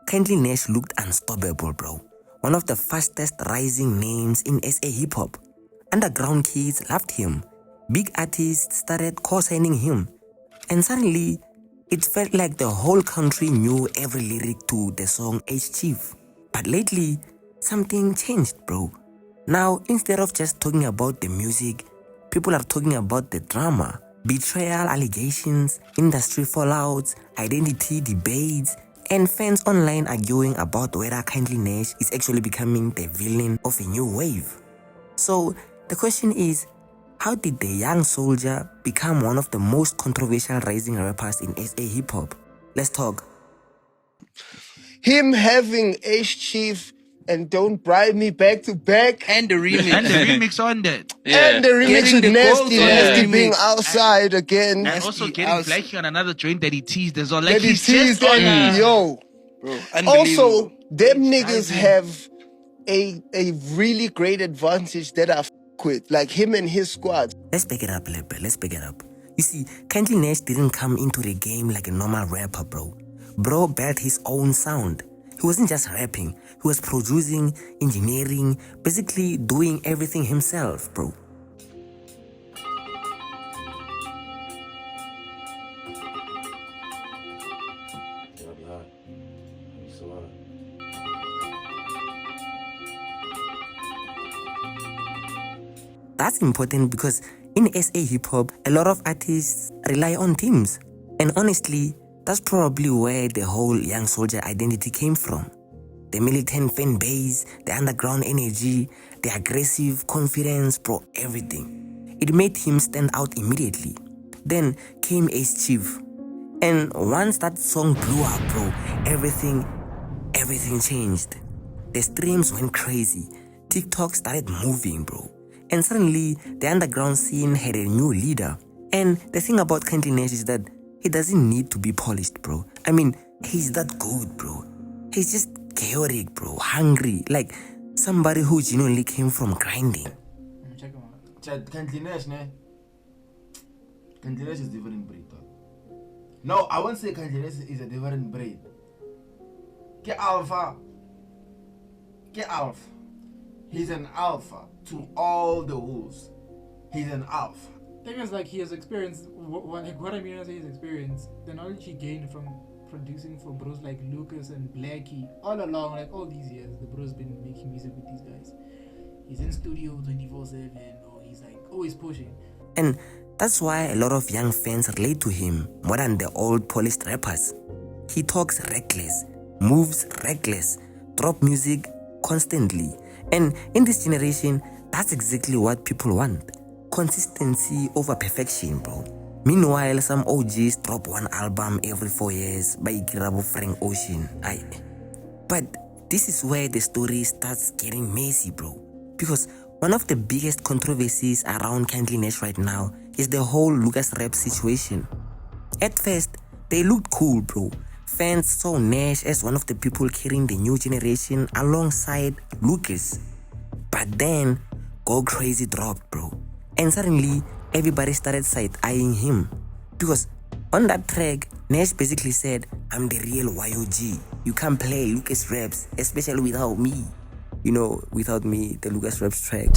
KindlyNxsh looked unstoppable, bro. One of the fastest rising names in SA hip-hop. Underground kids loved him. Big artists started co-signing him. And suddenly, it felt like the whole country knew every lyric to the song Eish Chief. But lately, something changed, bro. Now, instead of just talking about the music, people are talking about the drama, betrayal allegations, industry fallouts, identity debates, and fans online arguing about whether KindlyNxsh is actually becoming the villain of a new wave. So, the question is, how did the young soldier become one of the most controversial rising rappers in SA hip-hop? Let's talk. Him having Eish Chief and Don't Bribe Me back to back. And the remix. And the remix on that. Yeah. And the remix Getting with the Nasty, gold on Nasty the being remix. outside again. And also getting outside. Blackie on another joint that he teased as well. Like That he he's just teased on and yo. Bro, Also, unbelievable. them niggas have a really great advantage that I f with. Like him and his squad. Let's pick it up a little bit. Let's pick it up. You see, KindlyNxsh didn't come into the game like a normal rapper, bro. Bro built his own sound. He wasn't just rapping. He was producing, engineering, basically doing everything himself, bro. That's important because in SA hip-hop, a lot of artists rely on teams. And honestly, that's probably where the whole young soldier identity came from. The militant fan base, the underground energy, the aggressive confidence, bro, everything. It made him stand out immediately. Then came Eish Chief. And once that song blew up, bro, everything changed. The streams went crazy. TikTok started moving, bro. And suddenly, the underground scene had a new leader. And the thing about KindlyNxsh is that he doesn't need to be polished, bro. I mean, he's that good, bro. He's just chaotic, bro. Hungry. Like somebody who genuinely came from grinding. Check him out. KindlyNxsh, ne? KindlyNxsh is different breed, dog. No, I won't say KindlyNxsh is a different breed. Get alpha. Get alpha. He's an alpha to all the wolves. He's an alpha. Thing is, like, he has experience. What I mean when I say his experience, the knowledge he gained from producing for bros like Lucas and Blackie all along, like all these years, the bro's been making music with these guys. He's in studio 24/7, or he's like always pushing. And that's why a lot of young fans relate to him more than the old polished rappers. He talks reckless, moves reckless, drop music constantly. And in this generation, that's exactly what people want. Consistency over perfection, bro. Meanwhile, some OGs drop one album every 4 years by Girabo Frank Ocean. But this is where the story starts getting messy, bro. Because one of the biggest controversies around KindlyNxsh right now is the whole Lucasraps situation. At first, they looked cool, bro. Fans saw Nxsh as one of the people carrying the new generation alongside Lucas. But then, Go Crazy dropped, bro. And suddenly, everybody started side-eyeing him. Because on that track, Nxsh basically said, I'm the real YOG. You can't play Lucasraps, especially without me. You know, without me, the Lucasraps track.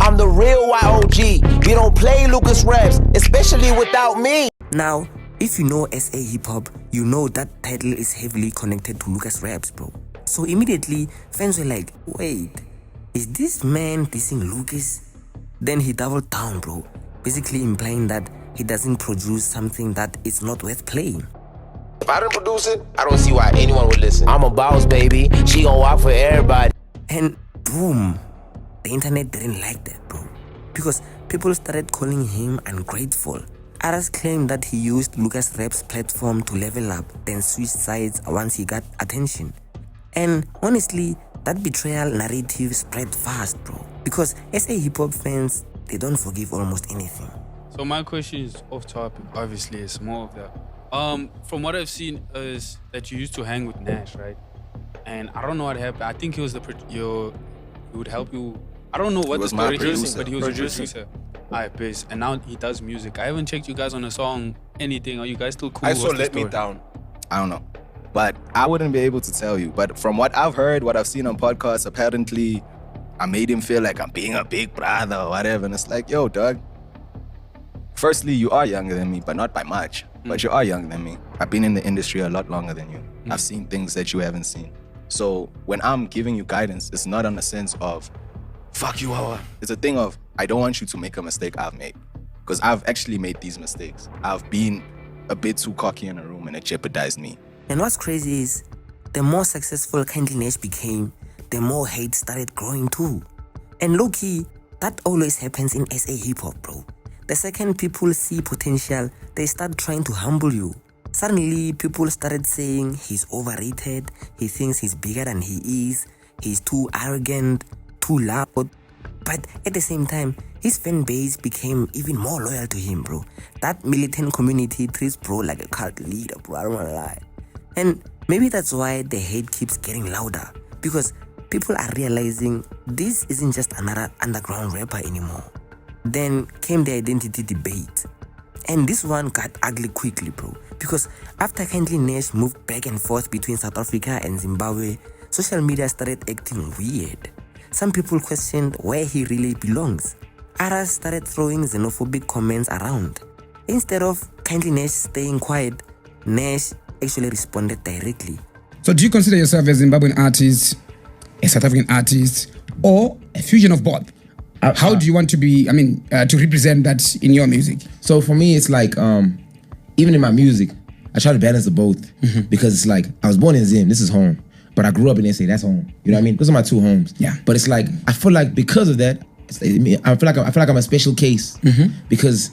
I'm the real YOG. You don't play Lucasraps, especially without me. Now, if you know SA hip-hop, you know that title is heavily connected to Lucasraps, bro. So immediately, fans were like, wait, is this man dissing Lucas? Then he doubled down, bro, basically implying that he doesn't produce something that is not worth playing. If I didn't produce it, I don't see why anyone would listen. I'm a boss, baby. She gon' walk for everybody. And boom, the internet didn't like that, bro. Because people started calling him ungrateful. Others claimed that he used Lucasraps' platform to level up, then switch sides once he got attention. And honestly, that betrayal narrative spread fast, bro. Because SA hip-hop fans, they don't forgive almost anything. So my question is off topic, obviously. It's more of that. From what I've seen is that you used to hang with Nxsh, right? And I don't know what happened. I think he was he would help you. I don't know what the story is, but he was a producer. Alright, bass. And now he does music. I haven't checked you guys on a song, anything. Are you guys still cool? I saw Let Me Down. I don't know. but I wouldn't be able to tell you. But from what I've heard, what I've seen on podcasts, apparently I made him feel like I'm being a big brother or whatever. And it's like, yo, dog, firstly, you are younger than me, but not by much. But you are younger than me. I've been in the industry a lot longer than you. I've seen things that you haven't seen. So when I'm giving you guidance, it's not on the sense of, fuck you, Hawa. It's a thing of, I don't want you to make a mistake I've made. Because I've actually made these mistakes. I've been a bit too cocky in a room and it jeopardized me. And what's crazy is, the more successful KindlyNxsh became, the more hate started growing too. And low-key, that always happens in SA hip-hop, bro. The second people see potential, they start trying to humble you. Suddenly, people started saying he's overrated, he thinks he's bigger than he is, he's too arrogant, too loud. But at the same time, his fan base became even more loyal to him, bro. That militant community treats bro like a cult leader, bro. I don't wanna lie. And maybe that's why the hate keeps getting louder, because people are realizing this isn't just another underground rapper anymore. Then came the identity debate. And this one got ugly quickly, bro. Because after KindlyNxsh moved back and forth between South Africa and Zimbabwe, social media started acting weird. Some people questioned where he really belongs. Others started throwing xenophobic comments around. Instead of KindlyNxsh staying quiet, Nxsh actually responded directly. So do you consider yourself a Zimbabwean artist, a South African artist, or a fusion of both? How do you want to be, to represent that in your music? So for me, it's like, even in my music, I try to balance the both. Because it's like, I was born in Zim, this is home. But I grew up in SA, that's home. You know what I mean? Those are my two homes. Yeah. But it's like, I feel like because of that, I feel like I'm a special case. Because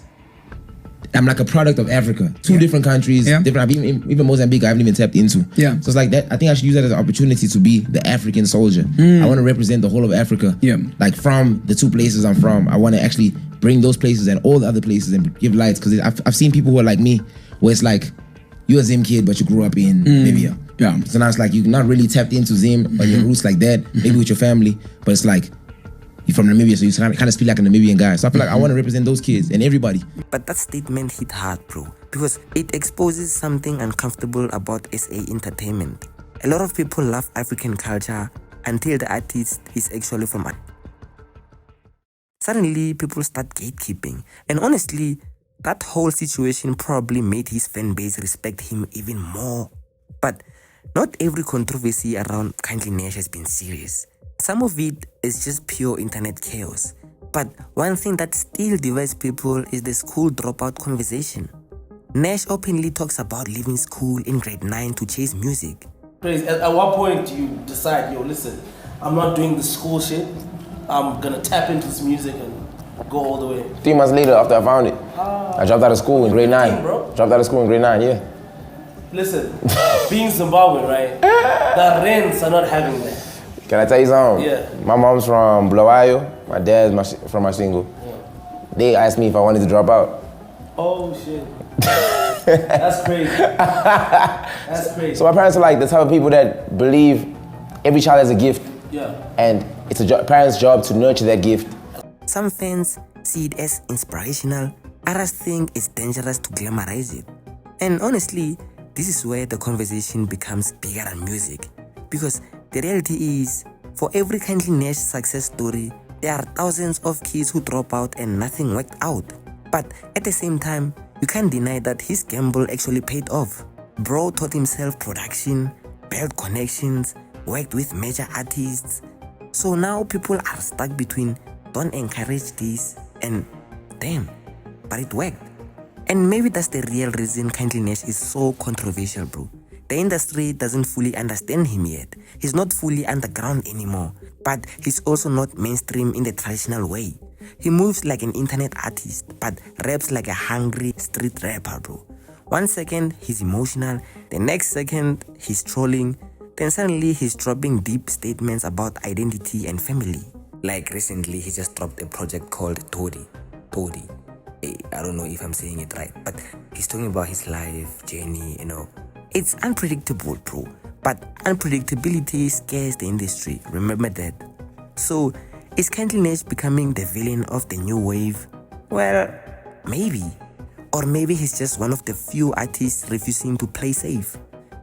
I'm like a product of Africa. Two different countries, different. Even Mozambique, I haven't even tapped into. Yeah. So it's like that. I think I should use that as an opportunity to be the African soldier. I want to represent the whole of Africa. Yeah. Like from the two places I'm from, I want to actually bring those places and all the other places and give lights. Because I've seen people who are like me, where it's like you're a Zim kid, but you grew up in Namibia. Yeah. So now it's like you're not really tapped into Zim or your roots like that. Maybe with your family, but it's like you're from Namibia, so you kind of speak like a Namibian guy. So I feel like I want to represent those kids and everybody. But that statement hit hard, bro, because it exposes something uncomfortable about SA entertainment. A lot of people love African culture until the artist is actually from it. Suddenly, people start gatekeeping. And honestly, that whole situation probably made his fan base respect him even more. But not every controversy around KindlyNxsh has been serious. Some of it is just pure internet chaos. But one thing that still divides people is the school dropout conversation. Nxsh openly talks about leaving school in grade 9 to chase music. At what point do you decide, yo, listen, I'm not doing the school shit, I'm gonna tap into this music and go all the way? 3 months later after I found it, I dropped out of school in grade 9. Bro. Dropped out of school in grade 9, yeah. Listen, being Zimbabwean, right, the rents are not having that. Can I tell you something? Yeah. My mom's from Bulawayo, my dad's from Masvingo. Yeah. They asked me if I wanted to drop out. Oh shit. That's crazy. That's crazy. So my parents are like the type of people that believe every child has a gift. Yeah. And it's a parent's job to nurture that gift. Some fans see it as inspirational, others think it's dangerous to glamorize it. And honestly, this is where the conversation becomes bigger than music. Because the reality is, for every KindlyNxsh success story, there are thousands of kids who drop out and nothing worked out. But at the same time, you can't deny that his gamble actually paid off. Bro taught himself production, built connections, worked with major artists. So now people are stuck between don't encourage this and damn, but it worked. And maybe that's the real reason KindlyNxsh is so controversial, bro. The industry doesn't fully understand him yet. He's not fully underground anymore, but he's also not mainstream in the traditional way. He moves like an internet artist, but raps like a hungry street rapper, bro. 1 second, he's emotional. The next second, he's trolling. Then suddenly, he's dropping deep statements about identity and family. Like recently, he just dropped a project called Todii. I don't know if I'm saying it right, but he's talking about his life, journey, It's unpredictable, bro. But unpredictability scares the industry. Remember that. So, is KindlyNxsh becoming the villain of the new wave? Well, maybe. Or maybe he's just one of the few artists refusing to play safe.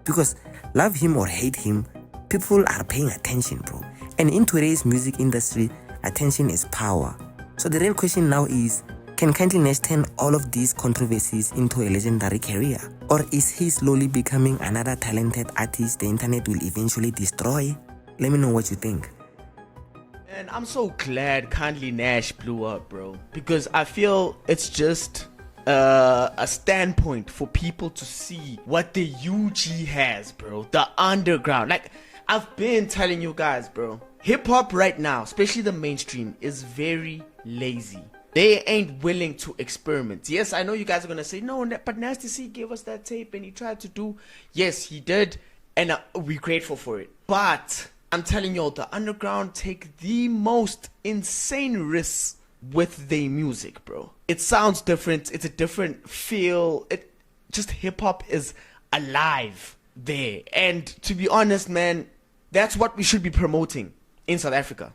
Because Love him or hate him, people are paying attention, bro. And in today's music industry, attention is power. So the real question now is, can KindlyNxsh turn all of these controversies into a legendary career? Or is he slowly becoming another talented artist the internet will eventually destroy? Let me know what you think. And I'm so glad KindlyNxsh blew up, bro. Because I feel it's just a standpoint for people to see what the UG has, bro. The underground. Like, I've been telling you guys, bro. Hip-hop right now, especially the mainstream, is very lazy. They ain't willing to experiment. Yes, I know you guys are going to say, no, but Nasty C gave us that tape and he tried to do. Yes, he did. And we're grateful for it. But I'm telling y'all, the underground take the most insane risks with their music, bro. It sounds different. It's a different feel. Just hip-hop is alive there. And to be honest, man, that's what we should be promoting in South Africa.